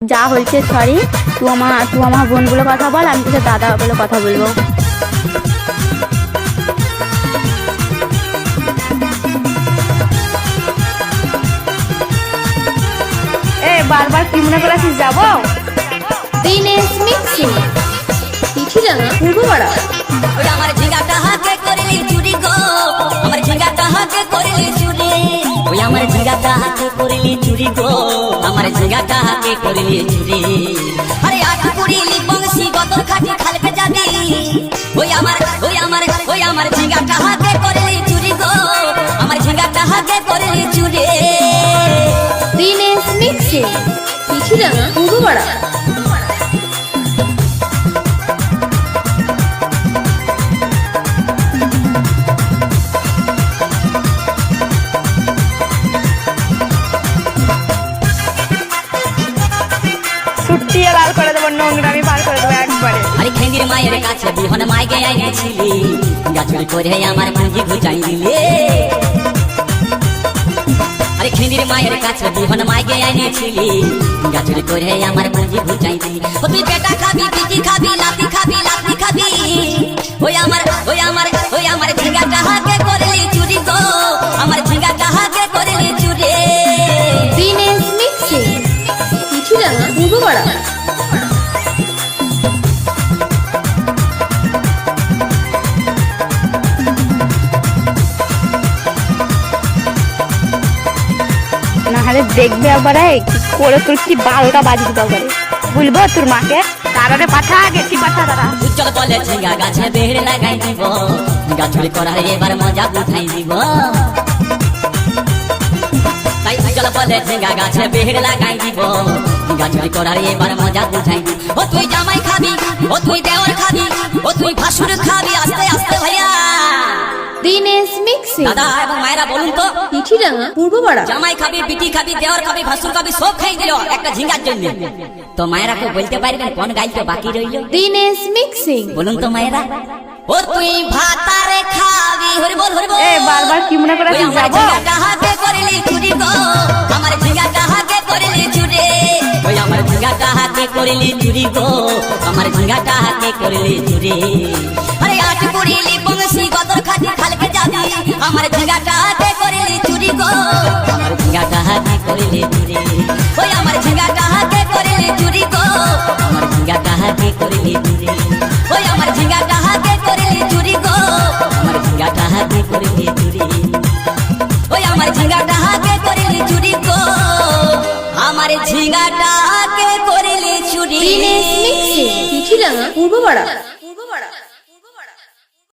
যা হয়েছে সরি, তুই আমার বোন বলে কথা বল, আমি তোকে দাদা বলে কথা বলবো। বারবার কি মনে করে আসিস যাবো? দিনেশ মিক্সিং চিঠি জানা পূর্ব পাড়া। ওই আমার ঝিঙ্গাটা হাতে করিলি চুরি গো, আমার ঝিঙ্গাটা হাতে করিলি চুরি। ওই আমার ঝিঙ্গাটা হাতে করিলি চুরি গো, আমার ঝিঙ্গাটা হাতে করিলি চুরি। আরে আট করিলি বংশী কত খাটি খালকে যাবি। ওই আমার ঝিঙ্গাটা হাতে করিলি চুরি গো, আমার ঝিঙ্গাটা হাতে করিলি চুরি। দিনেশ মিক্সিং চিঠি জানা পূর্ব পাড়া। ছুটিয়ে লাল করে দেবো, নোংরামি বার করে দেবো একবারে। আরে খেঙ্গির মায়ের কাছে বিহন মাইকে আইনেছিলি, গাছুরি করে আমার পুঁজি ঘুচাই দিলে। আরে খেঙ্গির মায়ের কাছে বিহন মাইকে আইনেছিলি, গাছুরি করে আমার পুঁজি ঘুচাই দিলি। ও তুই পেটা খাবি, পিটি খাবি, লাতি খাবি, লাতি খাবি। ওই আমার ঝিঙ্গাটা হাতে করলি চুরি গো, আমার ঝিঙ্গাটা হাতে করলি চুরি। দিনেশ মিক্সিং চিঠি জানা পূর্ব পাড়া। না হলে দেখবে একবারে কি করে তোর কি 12টা বাজি দিতে পারে, বলবো তোর মাকে তারারে পাঠা, গেছি পাঠা তারা। উজ্জ্বল বলে ঝিঙ্গা গাছে বেড় লাগাই দিব, গাছুরি করার এবার মজা উঠাই দিব। তাই উজ্জ্বল বলে ঝিঙ্গা গাছে বেড় লাগাই দিব, গাছুরি করার এবার মজা উঠাই দিব। ও তুই জামাই খাবি, ও তুই দেওয়ার খাবি, ও তুই ভাসুর খাবি, আস্তে আস্তে ভাইয়া। দিনেশ মিক্সিং দাদা এবং মায়েরা বলুন তো, চিঠি জানা পূর্ব পাড়া। জামাই খাবি, বিটি খাবি, দেওয়ার খাবি, ভাসুর খাবি, সব খাই দিল একটা ঝিঙ্গার জন্য। তো মায়েরা কেউ বলতে পারবেন কোন গাইতে বাকি রইল? দিনেশ মিক্সিং বলুন তো মায়েরা। ও তুই ভাতারে খাবি, হরি বল হরি বল। বারবার কি মনে করে ওই আসিস আমার যাবো? ঝিঙ্গাটা হাতে করিলি চুরি গো, আমার ঝিঙ্গাটা হাতে করিলি চুরি। ওই আমার ঝিঙ্গাটা হাতে করিলি চুরি গো, আমার ঝিঙ্গাটা হাতে করিলি চুরি। আরে আট করিলি বংশী কত খাটি খালকে যাবি, আমার ঝিঙ্গাটা হাতে করিলি চুরি গো, আমার ঝিঙ্গাটা হাতে করিলি চুরি। ওই আমার ঝিঙ্গাটা হাতে করিলি চুরি গো, আমার ঝিঙ্গাটা হাতে করিলি চুরি। ওই আমার ঝিঙ্গাটা হাতে করিলি চুরি গো, আমার ঝিঙ্গাটা হাতে করিলি চুরি। ওই আমার ঝিঙ্গাটা হাতে করিলি চুরি গো, আমার ঝিঙ্গাটা হাতে করিলি চুরি। দিনেশ মিক্সিং চিঠি জানা পূর্ব পাড়া।